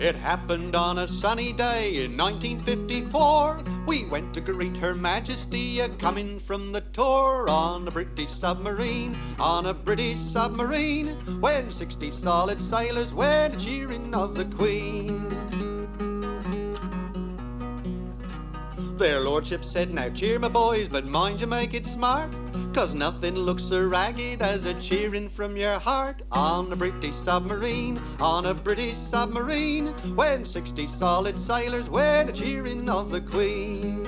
It happened on a sunny day in 1954. We went to greet Her Majesty a-coming from the tour on a British submarine, on a British submarine, when 60 solid sailors went a-cheering of the Queen. Their lordships said, now cheer my boys, but mind you make it smart, 'cause nothing looks so ragged as a cheering from your heart on a British submarine, on a British submarine, when 60 solid sailors were the cheering of the Queen.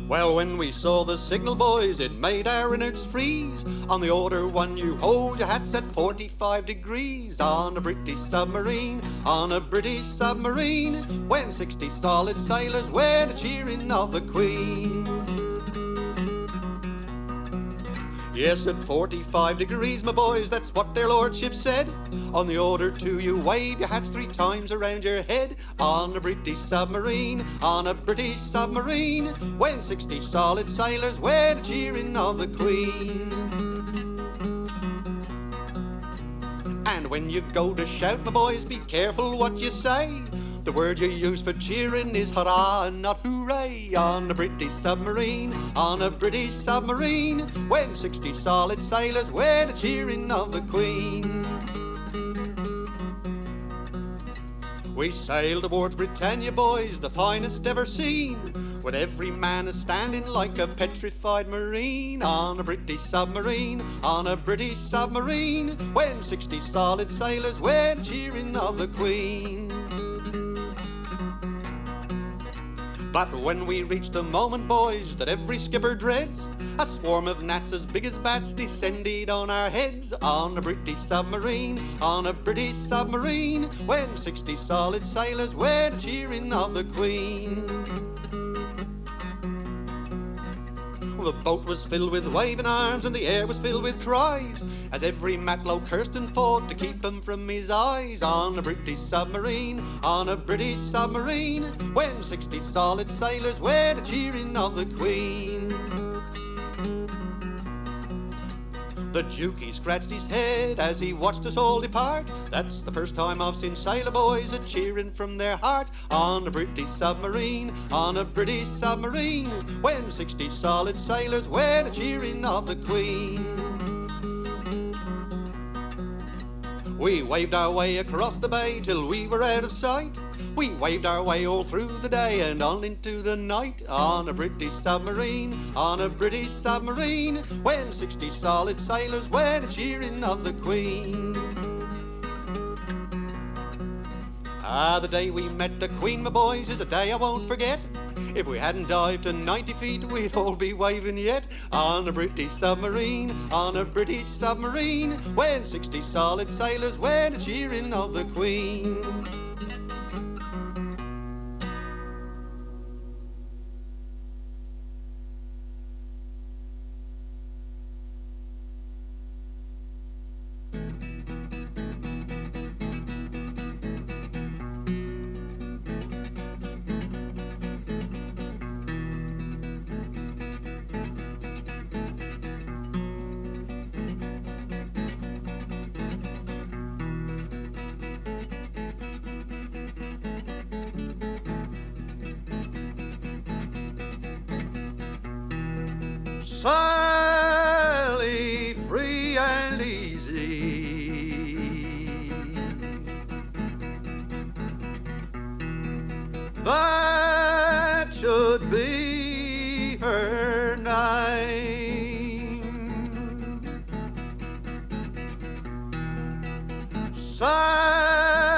Well, when we saw the signal, boys, it made our innards freeze. On the order one, you hold your hats at 45 degrees on a British submarine, on a British submarine, when 60 solid sailors were the cheering of the Queen. Yes, at 45 degrees, my boys, that's what their lordships said. On the order two, you wave your hats 3 times around your head on a British submarine, on a British submarine, when 60 solid sailors were the cheering of the Queen. And when you go to shout, my boys, be careful what you say. The word you use for cheering is hurrah and not hooray on a British submarine, on a British submarine, when 60 solid sailors were the cheering of the Queen. We sailed aboard Britannia, boys, the finest ever seen, with every man a-standing like a petrified marine on a British submarine, on a British submarine, when 60 solid sailors were the cheering of the Queen. But when we reached a moment, boys, that every skipper dreads, a swarm of gnats as big as bats descended on our heads on a British submarine, on a British submarine, when 60 solid sailors were the cheering of the Queen. The boat was filled with waving arms and the air was filled with cries, as every matlow cursed and fought to keep him from his eyes on a British submarine, on a British submarine, when 60 solid sailors were the cheering of the Queen. The Dukey scratched his head as he watched us all depart. That's the first time I've seen sailor boys a-cheering from their heart on a British submarine, on a British submarine, when 60 solid sailors were the cheering of the Queen. We waved our way across the bay till we were out of sight. We waved our way all through the day and on into the night on a British submarine, on a British submarine, when 60 solid sailors were the cheering of the Queen. Ah, the day we met the Queen, my boys, is a day I won't forget. If we hadn't dived to 90 feet, we'd all be waving yet on a British submarine, on a British submarine, when 60 solid sailors were the cheering of the Queen. Sally, free and easy, that should be her name. Sally,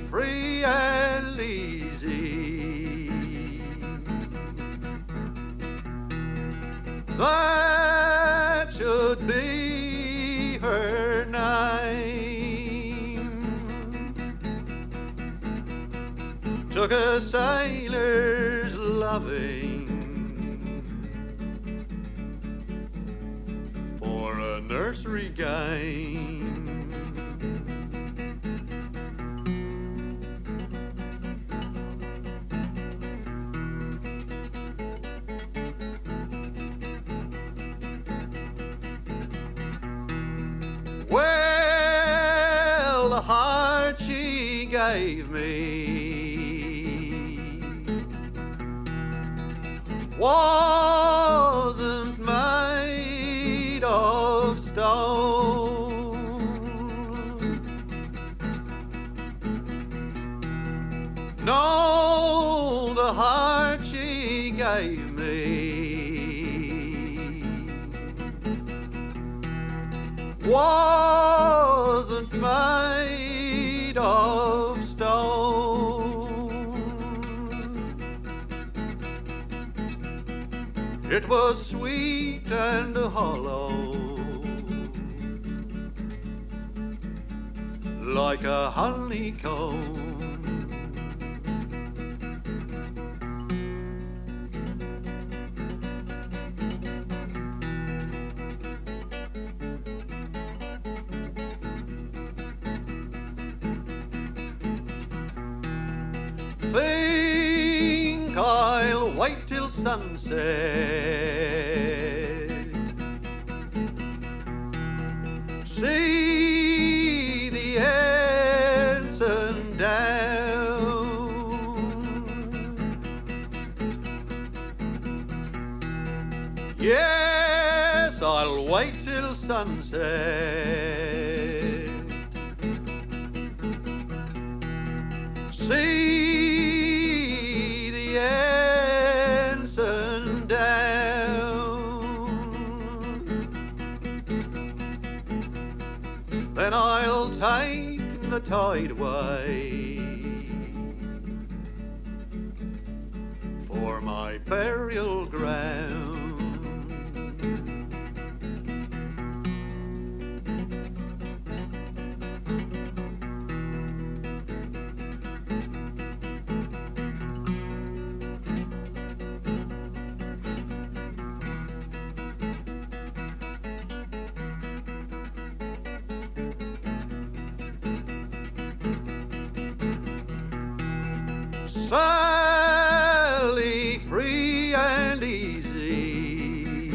free and easy, that should be her name. Took a sailor's loving for a nursery game. Well, gave me wasn't made of stone. No, the heart she gave me wasn't made of stone. It was sweet and hollow, like a honeycomb. Think I'll wait till sunset, see the ensign down. Yes, I'll wait till sunset, see the ensign down. Then I'll take the tideway for my burial ground. Sally, free and easy,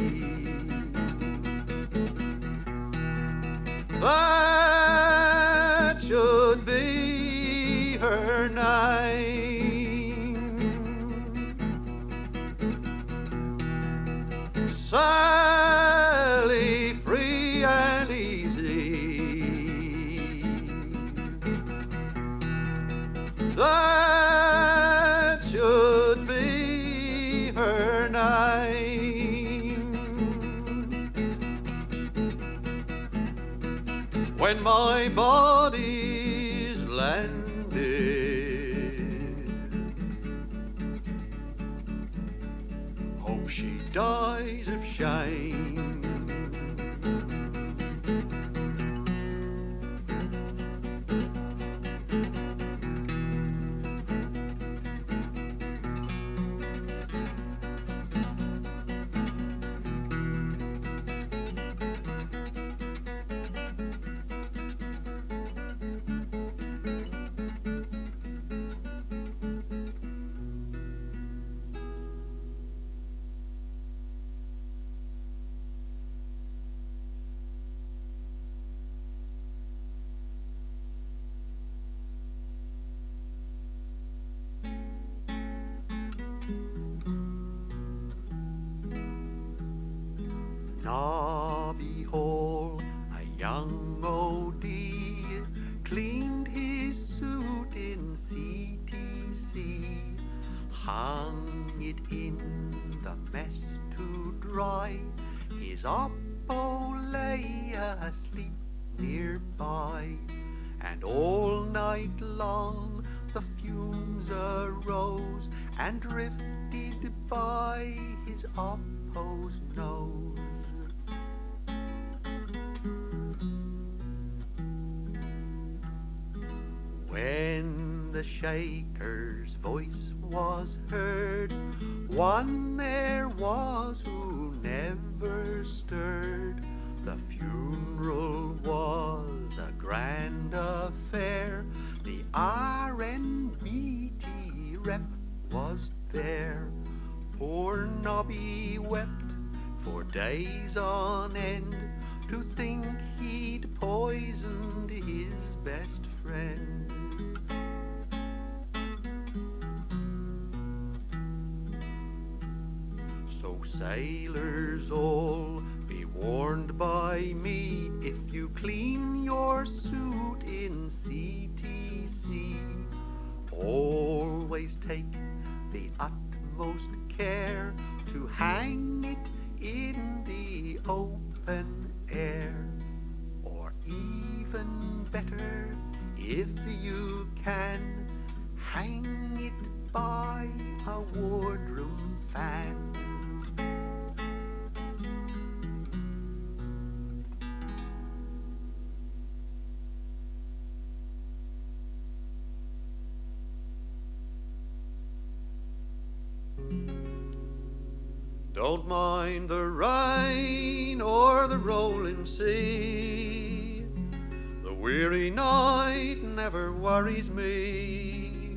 that should be her name. Sally, free and easy, that should be her name. When my body's landed, hope she dies of shame. Nobby Hall, a young OD, cleaned his suit in CTC, hung it in the mess to dry. His oppo lay asleep nearby, and all night long the fumes arose and drifted by his oppo's nose. When the shaker's voice was heard, one there was who never stirred. The funeral was a grand affair. The RNBT rep was there. Poor Nobby wept for days on end to think he'd poisoned his best friend. So sailors all, be warned by me, if you clean your suit in CTC, always take the utmost care to hang it in the open air, or even better, if you can, hang it by a wardroom fan. Don't mind the rain or the rolling sea, the weary night never worries me,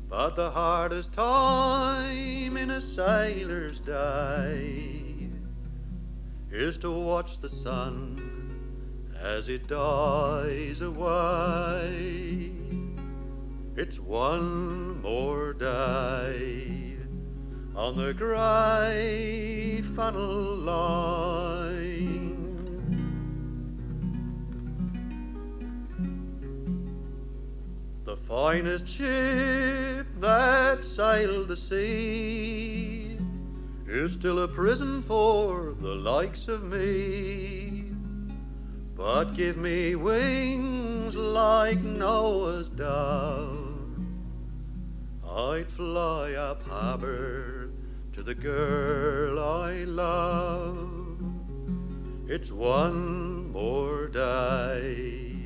but the hardest time in a sailor's day is to watch the sun as it dies away. It's one more day on the grey funnel line. The finest ship that sailed the sea is still a prison for the likes of me. But give me wings like Noah's dove, I'd fly up harbour to the girl I love. It's one more day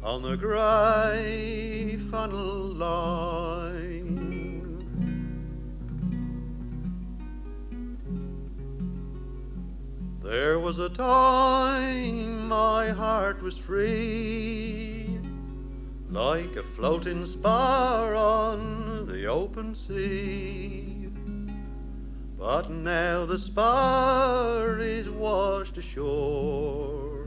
on the grey funnel line. There was a time my heart was free, like a floating spar on the open sea. But now the spar is washed ashore,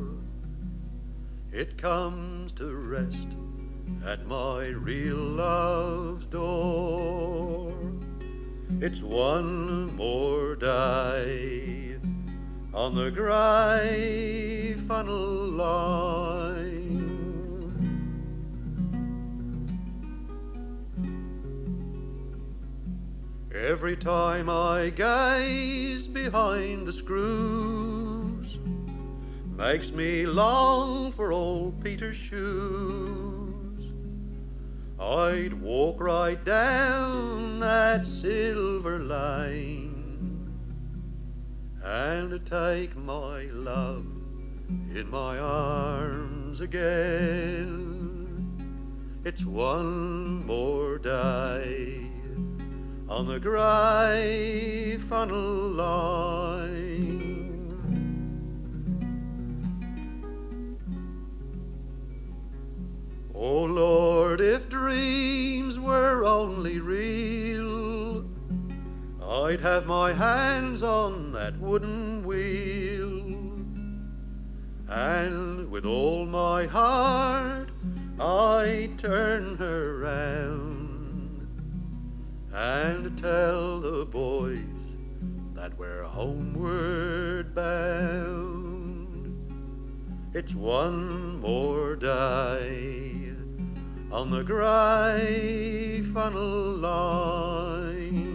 it comes to rest at my real love's door. It's one more day on the grey funnel line. Every time I gaze behind the screws, makes me long for old Peter's shoes. I'd walk right down that silver lane and take my love in my arms again. It's one more day on the grey funnel line. Oh Lord, if dreams were only real, I'd have my hands on that wooden wheel, and with all my heart I'd turn her round and tell the boys that we're homeward bound. It's one more day on the grey funnel line.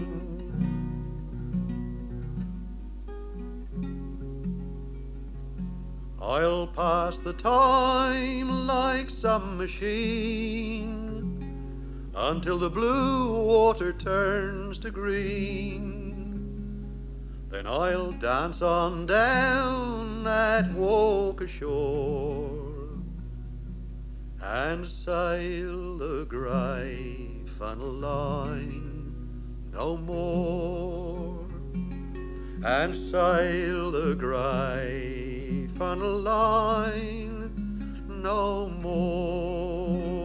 I'll pass the time like some machine until the blue water turns to green. Then I'll dance on down that walk ashore and sail the grey funnel line no more, and sail the grey funnel line no more.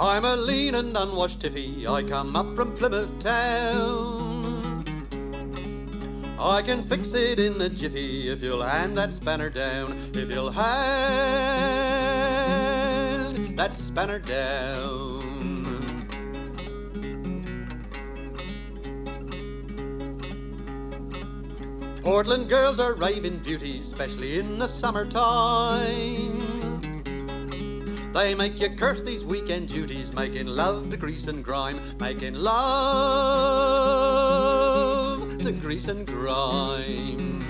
I'm a lean and unwashed tiffy, I come up from Plymouth town. I can fix it in a jiffy if you'll hand that spanner down. If you'll hand that spanner down. Portland girls are raving beauties, especially in the summertime. They make you curse these weekend duties, making love to grease and grime, making love to grease and grime.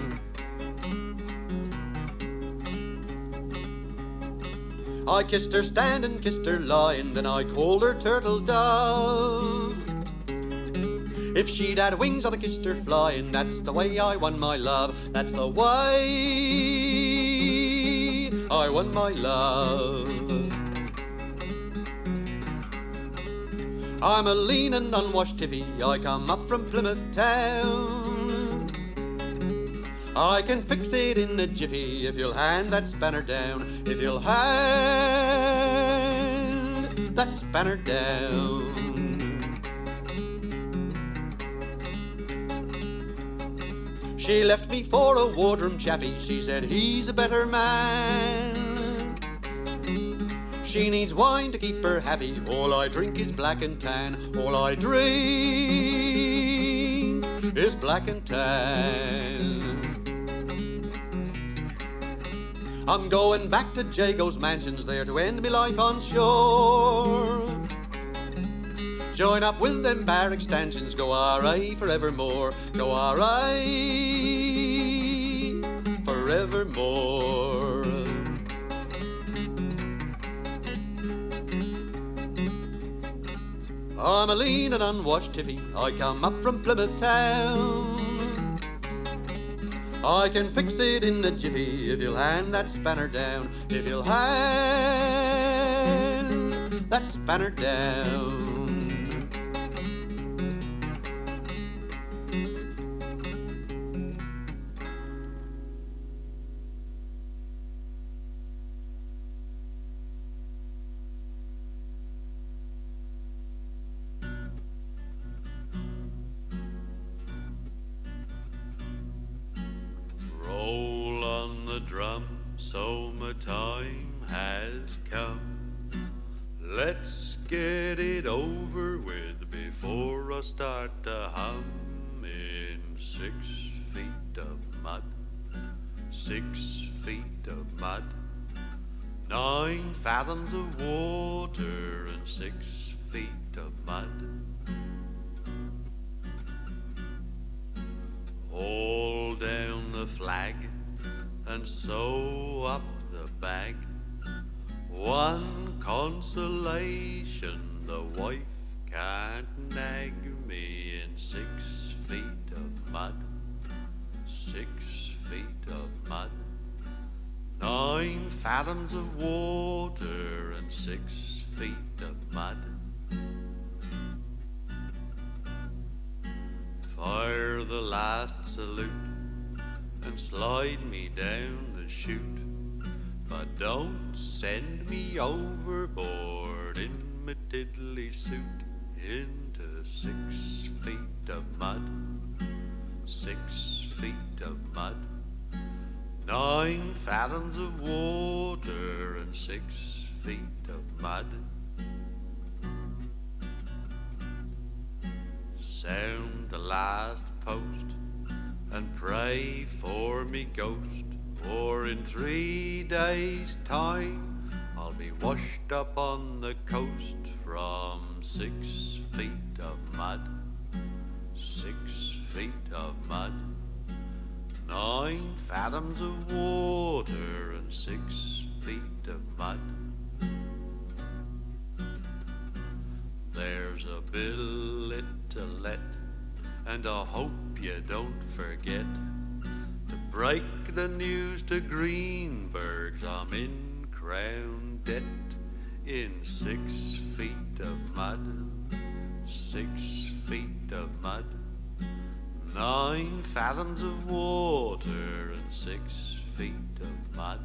I kissed her standing, kissed her lying, then I called her turtle dove. If she'd had wings, I'd have kissed her flying. That's the way I won my love. That's the way I won my love. I'm a lean and unwashed tiffy, I come up from Plymouth town. I can fix it in a jiffy if you'll hand that spanner down. If you'll hand that spanner down. She left me for a wardroom chappie, she said he's a better man. She needs wine to keep her happy, all I drink is black and tan. All I drink is black and tan. I'm going back to Jago's mansions there to end me life on shore. Join up with them barrack stanchions, go R.A. forevermore. Go R.A. forevermore. I'm a lean and unwashed tiffy, I come up from Plymouth town. I can fix it in a jiffy if you'll hand that spanner down. If you'll hand that spanner down. Roll on the drum, so my time has come. Let's get it over with before I start to hum. In 6 feet of mud, 6 feet of mud, 9 fathoms of water and 6 feet of mud. Haul down the flag and sew up the bag. One consolation, the wife can't nag me in 6 feet of mud, 6 feet of mud, 9 fathoms of water and 6 feet of mud. Fire the last salute and slide me down the chute, but don't send me overboard in my diddly suit into 6 feet of mud, 6 feet of mud, 9 fathoms of water and 6 feet of mud. Sound the last post and pray for me ghost, or in 3 days' time I'll be washed up on the coast from 6 feet of mud, 6 feet of mud, 9 fathoms of water and 6 feet of mud. There's a billet to let, and I hope you don't forget to break the news to Greenbergs I'm in Crown debt. In 6 feet of mud, 6 feet of mud, 9 fathoms of water and 6 feet of mud.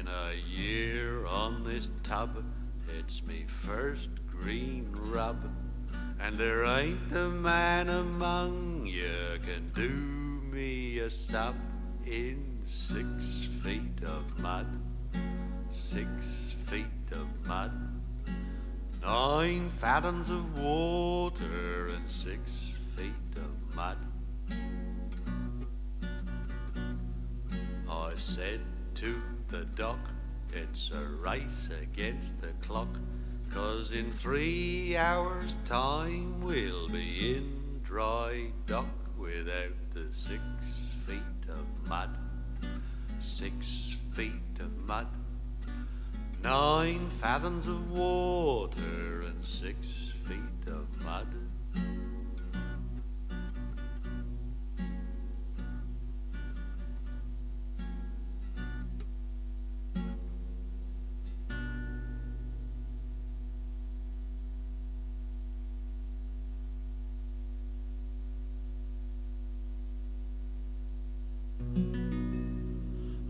been a year on this tub, it's me first green rub, and there ain't a man among you can do me a sub in 6 feet of mud, 6 feet of mud, 9 fathoms of water and 6 feet of mud. I said to the doc, it's a race against the clock, 'cause in 3 hours' time we'll be in dry dock without the 6 feet of mud, 6 feet of mud, 9 fathoms of water and 6 feet of mud.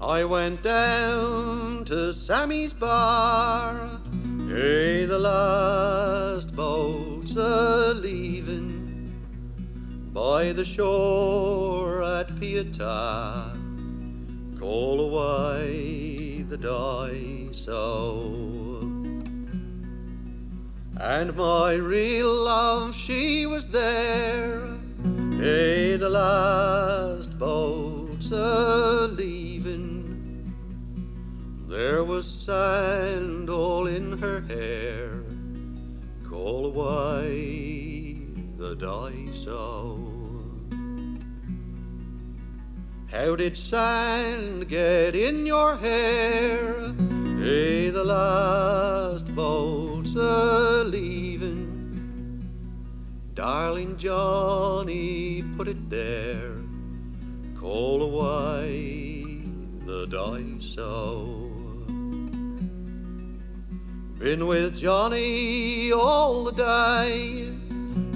I went down to Sammy's bar, hey, the last boat's a-leaving, by the shore at Pietà, call away the dice, oh. And my real love, she was there, hey, the last boat's a-leaving. There was sand all in her hair, call away the dice, oh. How did sand get in your hair? Hey, the last boat's a-leaving. Darling Johnny, put it there, call away the dice, oh. Been with Johnny all the day,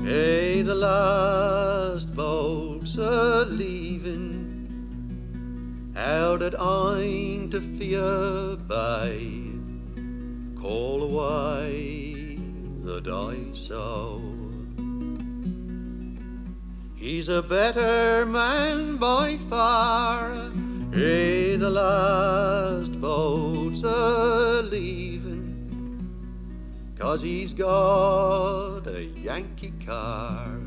hey, the last boat's a-leaving, out at Aintifia Bay, call away the dice, oh. He's a better man by far, hey, the last boat's a-leaving, 'cause he's got a Yankee car,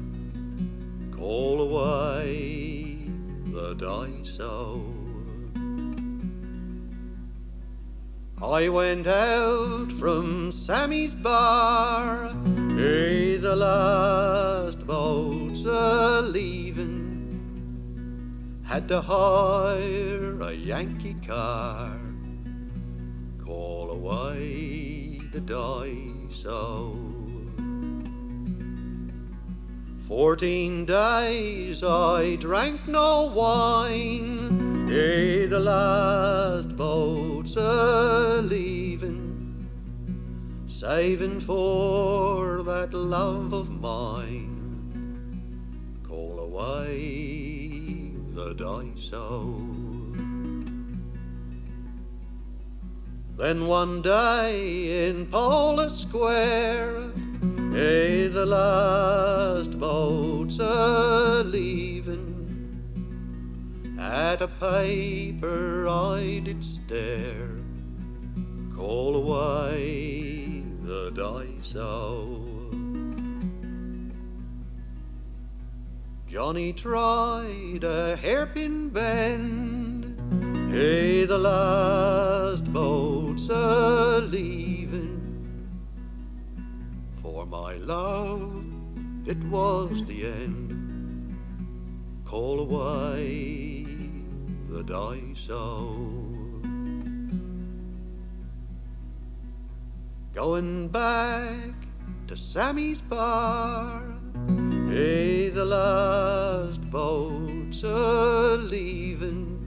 call away the dice, oh. I went out from Sammy's bar, hey, the last boat's a-leaving, had to hire a Yankee car, call away the dice, oh. 14 days I drank no wine, hey, the last boat's a-leaving, saving for that love of mine, call away the dice, oh. Then one day in Paulus Square, hey, the last boat's a-leaving, at a paper I did stare, call away the dice, oh. Johnny tried a hairpin bend, hey, the last boat's a-leaving, for my love it was the end, call away the dice, oh. Going back to Sammy's bar, hey, the last boat's a-leaving,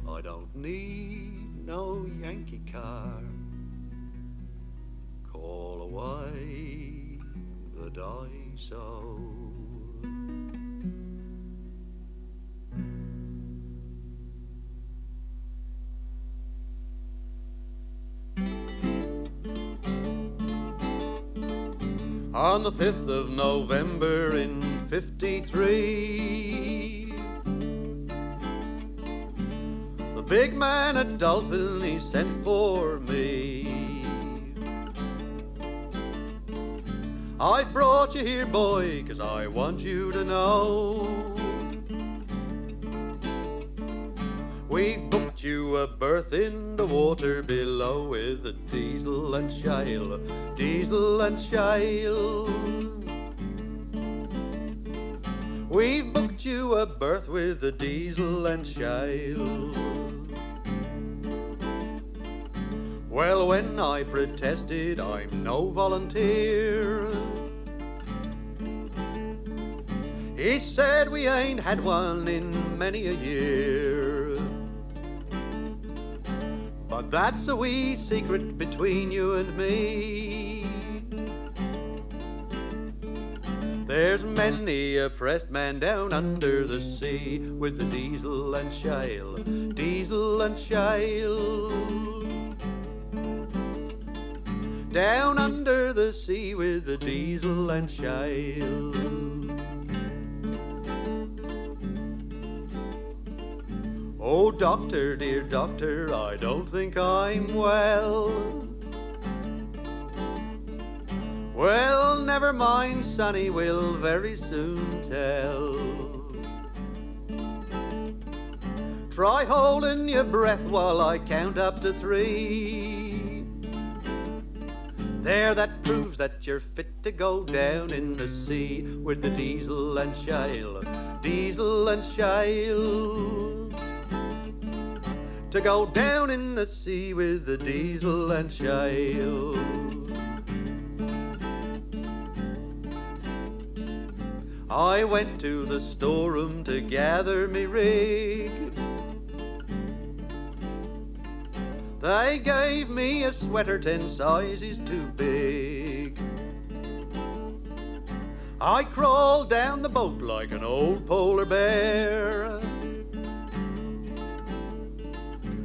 I don't need no Yankee car, call away the dice, oh. on the 5th of November in 53. The big man at Dolphin, he sent for me. I brought you here, boy, 'cause I want you to know we've booked you a berth in the water below with the diesel and shale, diesel and shale. We've booked you a berth with the diesel and shale. Well, when I protested I'm no volunteer, he said we ain't had one in many a year. But that's a wee secret between you and me. There's many a pressed man down under the sea with the diesel and shale, diesel and shale. Down under the sea with the diesel and shale. Oh, doctor, dear doctor, I don't think I'm well. Well, never mind, sonny, we'll very soon tell. Try holding your breath while I count up to 3. There, that proves that you're fit to go down in the sea with the diesel and shale, diesel and shale. To go down in the sea with the diesel and shale. I went to the storeroom to gather me rig. They gave me a sweater 10 sizes too big. I crawled down the boat like an old polar bear,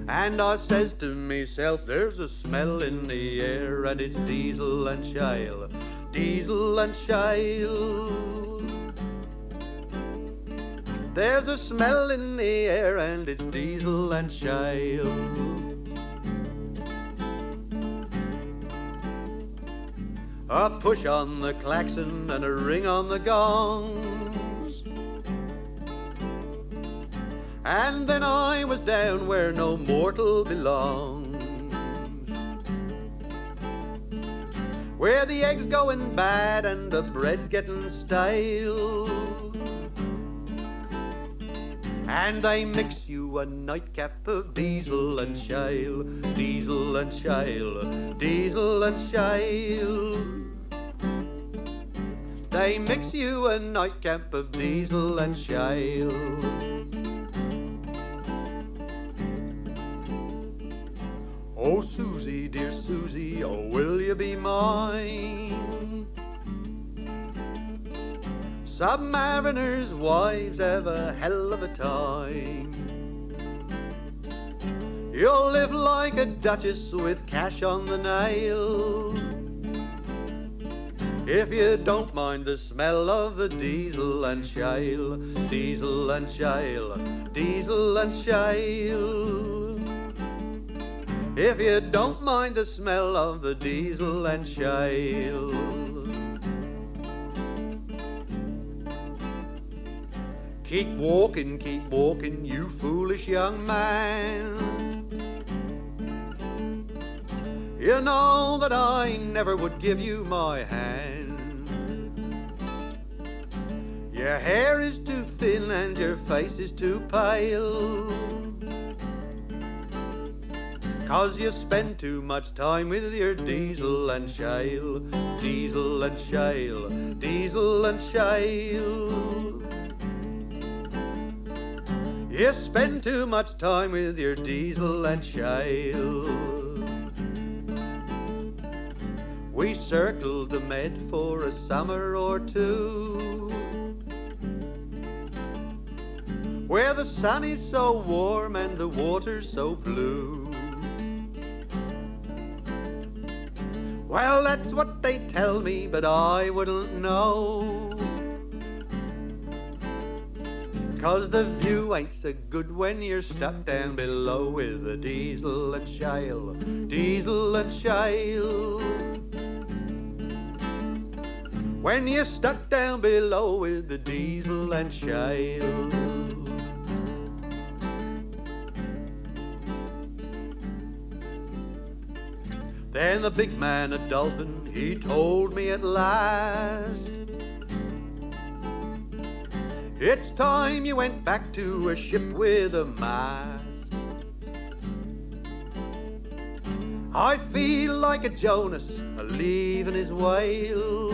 and I says to myself, there's a smell in the air, and it's diesel and shale, diesel and shale. There's a smell in the air, and it's diesel and shale. A push on the klaxon and a ring on the gongs, and then I was down where no mortal belongs, where the eggs going bad and the bread's getting stale, and they mix you a nightcap of diesel and shale, diesel and shale, diesel and shale. They mix you a nightcap of diesel and shale. Oh, Susie, dear Susie, oh, will you be mine? Submariners' wives have a hell of a time. You'll live like a duchess with cash on the nail, if you don't mind the smell of the diesel and shale, diesel and shale, diesel and shale. If you don't mind the smell of the diesel and shale. Keep walking, you foolish young man. You know that I never would give you my hand. Your hair is too thin and your face is too pale, 'cause you spend too much time with your diesel and shale, diesel and shale, diesel and shale. You spend too much time with your diesel and shale. We circled the Med for a summer or two, where the sun is so warm and the water's so blue. Well, that's what they tell me, but I wouldn't know. 'Cause the view ain't so good when you're stuck down below with the diesel and shale, diesel and shale. When you're stuck down below with the diesel and shale. Then the big man, a dolphin, he told me at last, it's time you went back to a ship with a mast. I feel like a Jonas a-leaving his whale,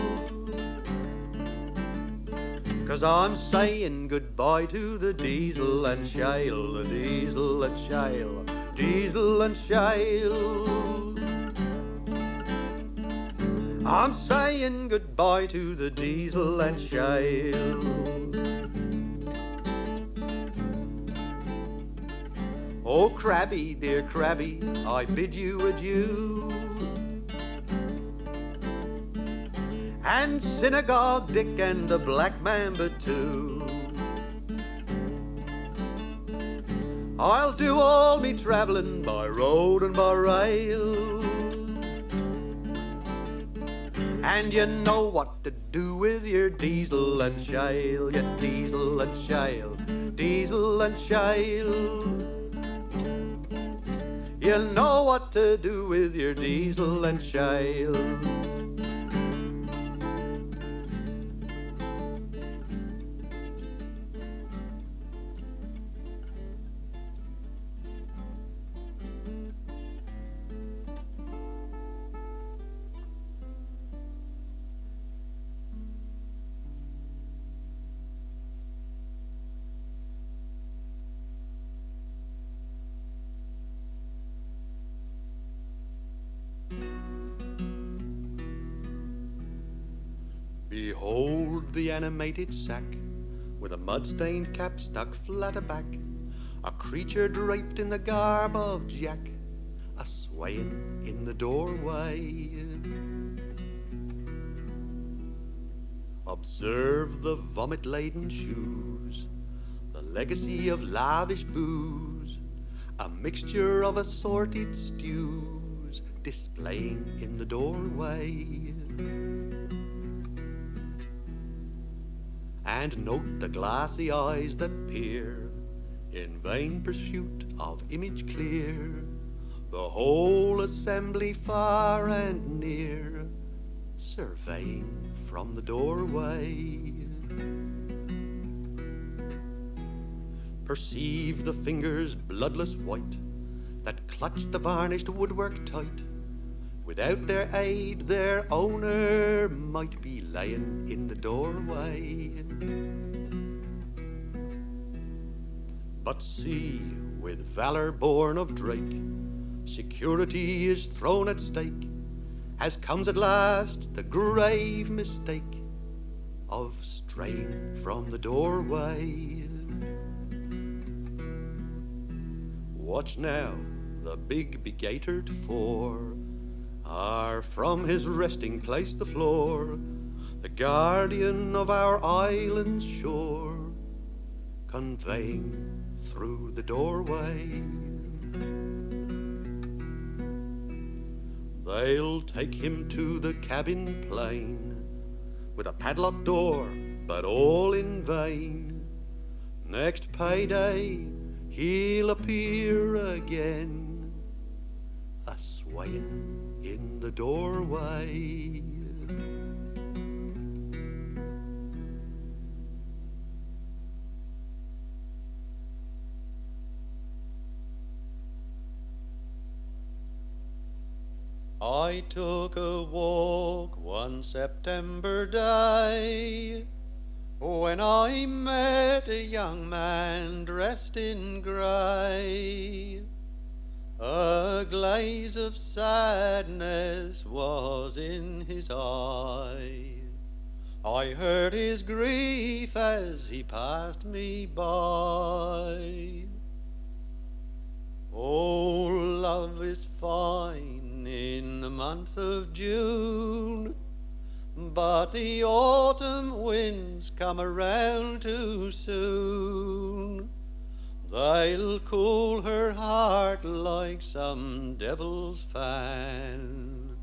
'cause I'm saying goodbye to the diesel and shale, the diesel and shale, diesel and shale. I'm saying goodbye to the diesel and shale. Oh, Crabby, dear Crabby, I bid you adieu. And Synagogue Dick and the Black Mamba too. I'll do all me travelling by road and by rail. And you know what to do with your diesel and shale, your diesel and shale, diesel and shale. You know what to do with your diesel and shale. Behold the animated sack, with a mud-stained cap stuck flat aback, a creature draped in the garb of Jack, a-swaying in the doorway. Observe the vomit-laden shoes, the legacy of lavish booze, a mixture of assorted stews, displaying in the doorway. And note the glassy eyes that peer in vain pursuit of image clear, the whole assembly far and near, surveying from the doorway. Perceive the fingers bloodless white that clutch the varnished woodwork tight. Without their aid, their owner might be laying in the doorway. But see, with valor born of Drake, security is thrown at stake, as comes at last the grave mistake of straying from the doorway. Watch now, the big beggatered four are from his resting place the floor, the guardian of our island's shore, conveying through the doorway. They'll take him to the cabin plain, with a padlocked door, but all in vain. Next payday he'll appear again, a-swaying in the doorway. I took a walk one September day, when I met a young man dressed in grey. A glaze of sadness was in his eye. I heard his grief as he passed me by. Oh, love is fine in the month of June. But the autumn winds come around too soon. They'll cool her heart like some devil's fan,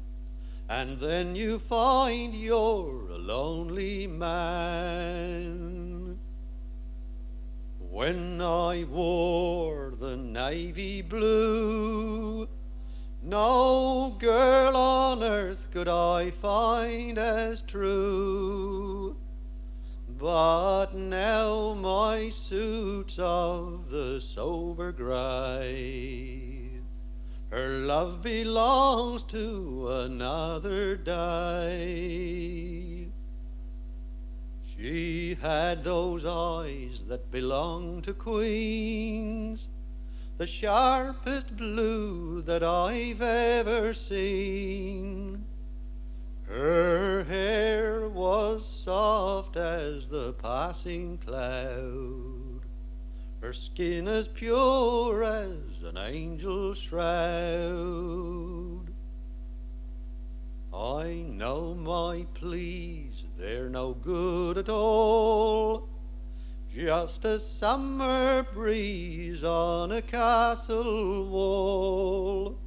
and then you find you're a lonely man. When I wore the navy blue, no girl on earth could I find as true. But now my suit's of the sober grey, her love belongs to another day. She had those eyes that belong to queens, the sharpest blue that I've ever seen. Her hair was soft as the passing cloud, her skin as pure as an angel's shroud. I know my pleas, they're no good at all, just a summer breeze on a castle wall.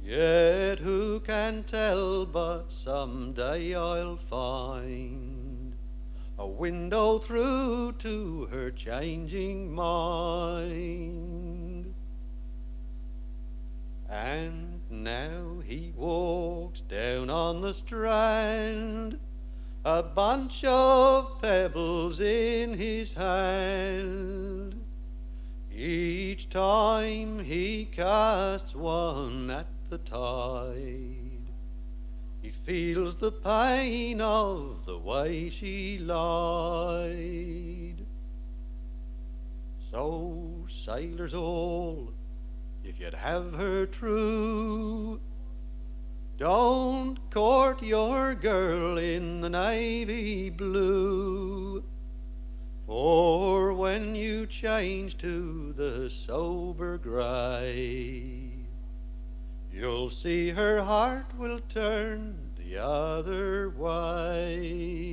Yet who can tell, but someday I'll find a window through to her changing mind. And now he walks down on the strand, a bunch of pebbles in his hand. Each time he casts one at the tide, he feels the pain of the way she lied. So, sailors all, if you'd have her true, don't court your girl in the navy blue. For when you change to the sober grey, you'll see her heart will turn the other way.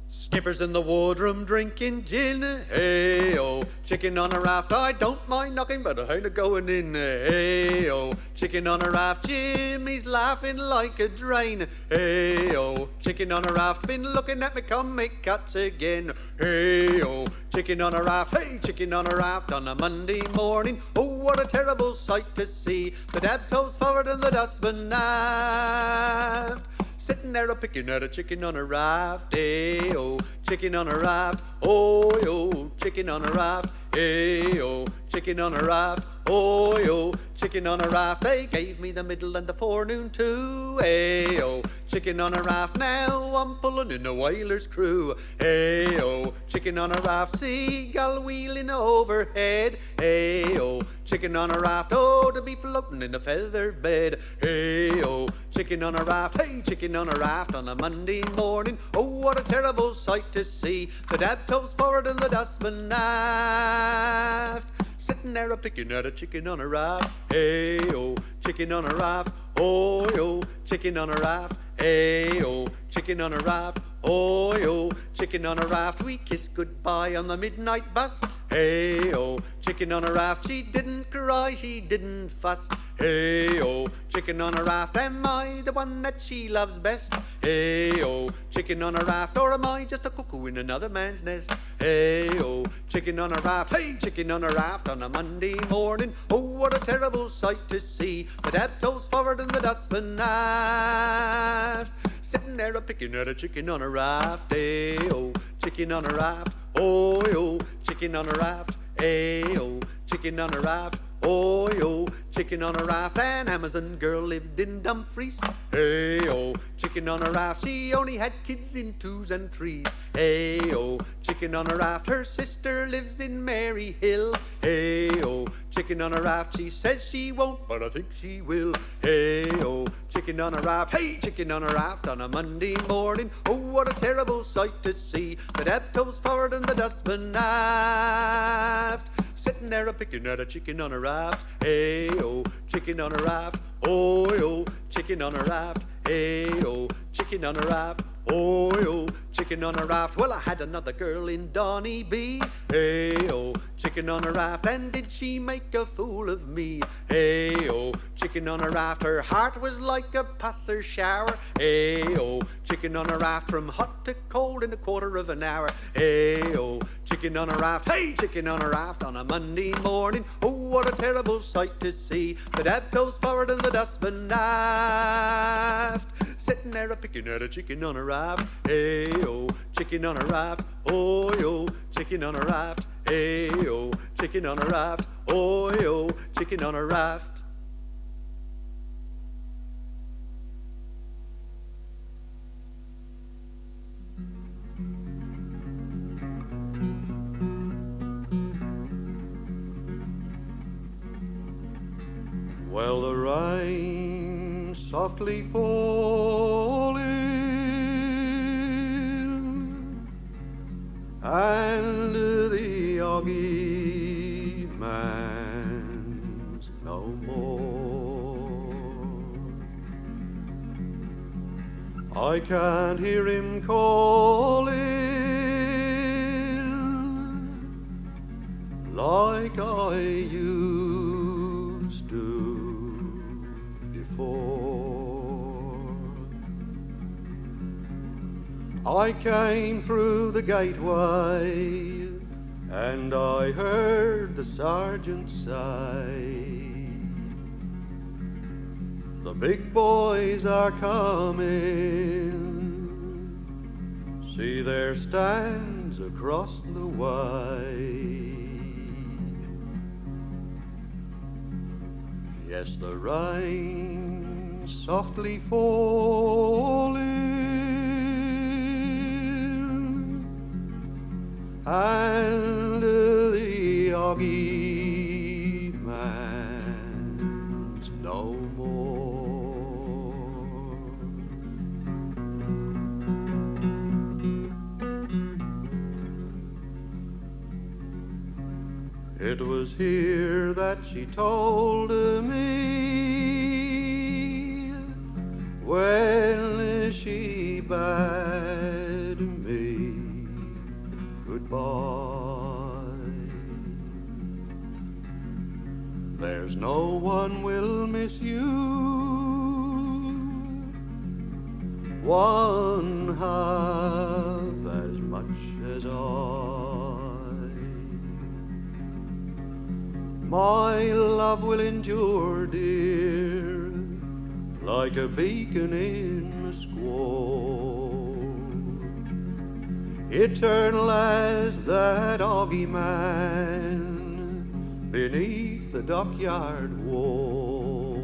Skippers in the wardroom drinking gin, hey-oh. Chicken on a raft, I don't mind knocking, but I ain't going in, hey-oh. Chicken on a raft, Jimmy's laughing like a drain, hey-oh. Chicken on a raft, been looking at me come make cuts again, hey-oh. Chicken on a raft, hey, chicken on a raft on a Monday morning, oh, what a terrible sight to see, the dab toes forward and the dustman aft. Sitting there a-picking at a chicken on a raft, hey-oh. Chicken on a raft, oh-yo. Chicken on a raft, hey-oh. Chicken on a raft, oh-yo. Chicken on a raft, they gave me the middle and the forenoon too, hey-oh. Chicken on a raft, now I'm pulling in a whaler's crew, hey-oh. Chicken on a raft, seagull wheeling overhead, hey-oh. Chicken on a raft, oh, to be floating in a feather bed, hey-oh. Chicken on a raft, hey, chicken on a raft on a Monday morning, oh, what a terrible sight to see, the dab toes forward and the dustman aft. Sitting there a-picking at a chicken on a raft, hey-oh. Chicken on a raft, oh-yo. Chicken on a raft, hey-oh. Chicken on a raft, oh-yo. Chicken on a raft, we kissed goodbye on the midnight bus, hey-oh. Chicken on a raft, she didn't cry, she didn't fuss, hey-oh. Chicken on a raft, am I the one that she loves best, hey-oh. Chicken on a raft, or am I just a cuckoo in another man's nest, hey-oh. Chicken on a raft, hey, chicken on a raft on a Monday morning, oh, what a terrible sight to see, the dab toes forward and the dustman aft. Sitting there a-picking at a chicken on a raft, hey-oh. Chicken on a raft, oh-yo. Chicken on a raft, hey-oh. Chicken on a raft, oh-yo. Chicken on a raft, an Amazon girl lived in Dumfries, hey-oh. Chicken on a raft, she only had kids in 2s and 3s, hey-oh. Chicken on a raft, her sister lives in Maryhill, hey-oh. Chicken on a raft, she says she won't, but I think she will, hey-oh. Chicken chicken on a raft. Hey, chicken on a raft on a Monday morning. Oh, what a terrible sight to see. The dab toes forward and the dustman aft. Sitting there a-picking at a chicken on a raft. Hey, oh, chicken on a raft. Oh, oh, chicken on a raft. Hey, oh, chicken on a raft. Oh, oh, chicken on a raft. Well, I had another girl in Donny B. Hey, oh, chicken on a raft. And did she make a fool of me? Hey, oh, chicken on a raft. Her heart was like a passer shower. Hey, oh, chicken on a raft. From hot to cold in a quarter of an hour. Hey, oh, chicken on a raft. Hey, chicken on a raft on a Monday morning. Oh, what a terrible sight to see. The dab toes forward and the dustman aft. Sitting there a-picking at a chicken on a raft. Hey, oh, chicken on a raft. Oh, oh, chicken on a raft. Hey, oh, chicken on a raft. Oh, oh, chicken on a raft. Well, the rain softly falling, and the Oggy man's no more. I can't hear him calling like I used to before. I came through the gateway and I heard the sergeant say, the big boys are coming, see their stands across the way. Yes, the rain softly falling, and the Oggy man's no more. It was here that she told me when she bade me goodbye. There's no one will miss you one half as much as I. My love will endure, dear, like a beacon in a squall, eternal as that Oggy man beneath the dockyard wall.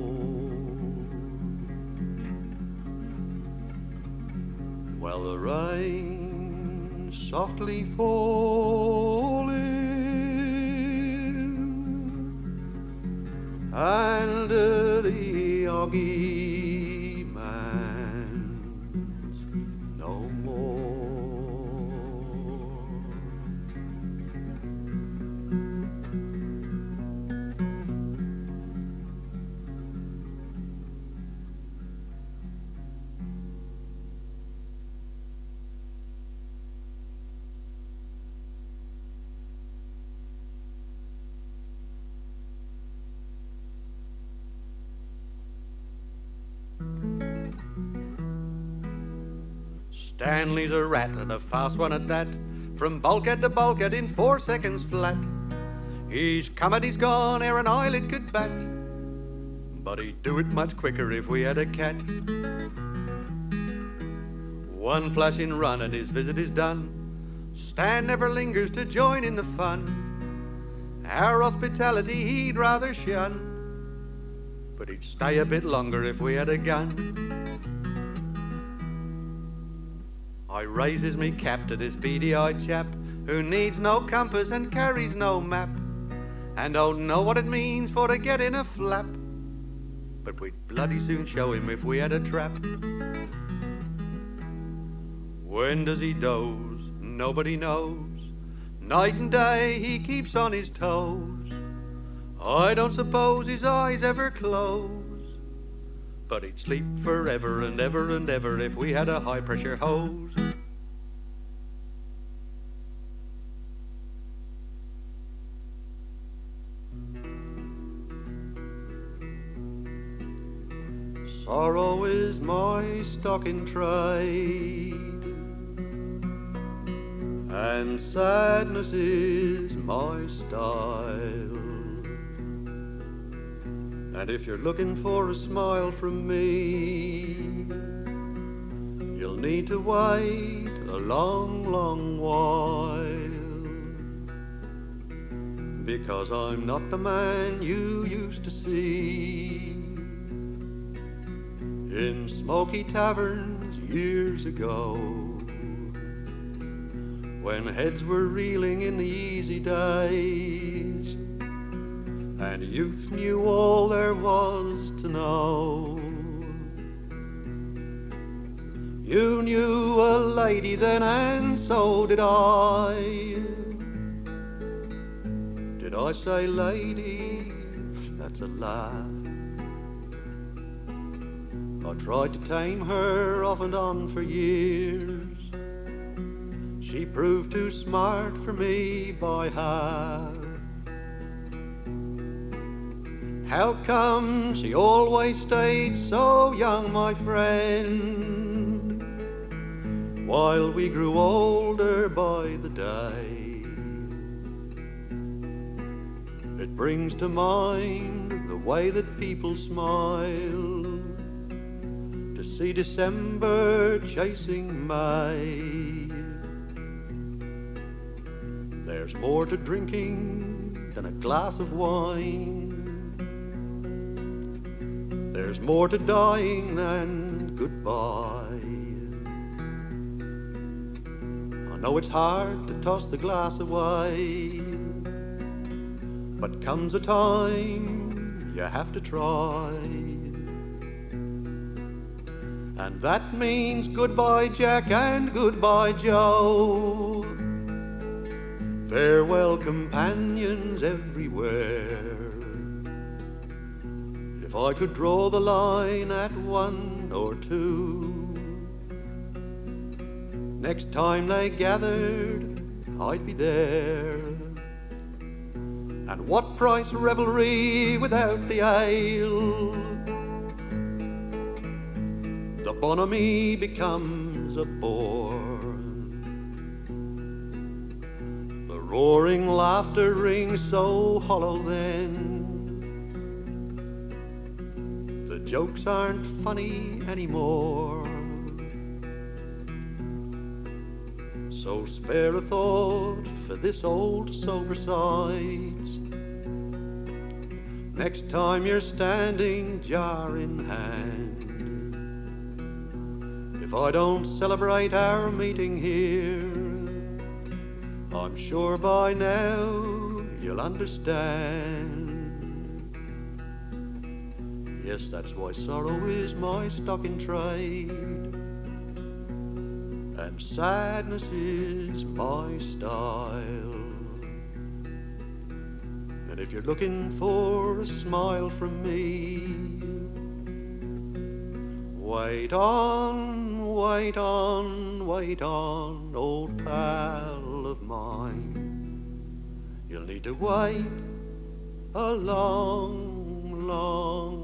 Well, the rain softly falling, and the Oggy man's no more. Stanley's a rat and a fast one at that, from bulkhead to bulkhead in 4 seconds flat. He's come and he's gone ere an eyelid could bat, but he'd do it much quicker if we had a cat. One flashing run and his visit is done. Stan never lingers to join in the fun. Our hospitality he'd rather shun, but he'd stay a bit longer if we had a gun. I raises me cap to this beady-eyed chap who needs no compass and carries no map, and don't know what it means for to get in a flap. but we'd bloody soon show him if we had a trap. When does he doze? Nobody knows. Night and day he keeps on his toes. I don't suppose his eyes ever close, but he'd sleep forever and ever and ever if we had a high-pressure hose. Sorrow is my stock in trade, and sadness is my style. And if you're looking for a smile from me, you'll need to wait a long, long while, because I'm not the man you used to see in smoky taverns years ago, when heads were reeling in the easy days, and youth knew all there was to know. You knew a lady then, and so did I. Did I say lady? That's a lie. I tried to tame her off and on for years. She proved too smart for me by half. How come she always stayed so young, my friend, while we grew older by the day? It brings to mind the way that people smile to see December chasing May. There's more to drinking than a glass of wine. There's more to dying than goodbye. I know it's hard to toss the glass away, but comes a time you have to try. And that means goodbye Jack and goodbye Joe. Farewell companions everywhere. If I could draw the line at 1 or 2, next time they gathered, I'd be there. And what price revelry without the ale? The bonhomie becomes a bore. The roaring laughter rings so hollow then. The jokes aren't funny anymore. So spare a thought for this old sober sight. Next time you're standing jar in hand. If I don't celebrate our meeting here, I'm sure by now you'll understand. Yes, that's why sorrow is my stock in trade, and sadness is my style. And if you're looking for a smile from me, wait on, wait on, wait on, old pal of mine. You'll need to wait a long, long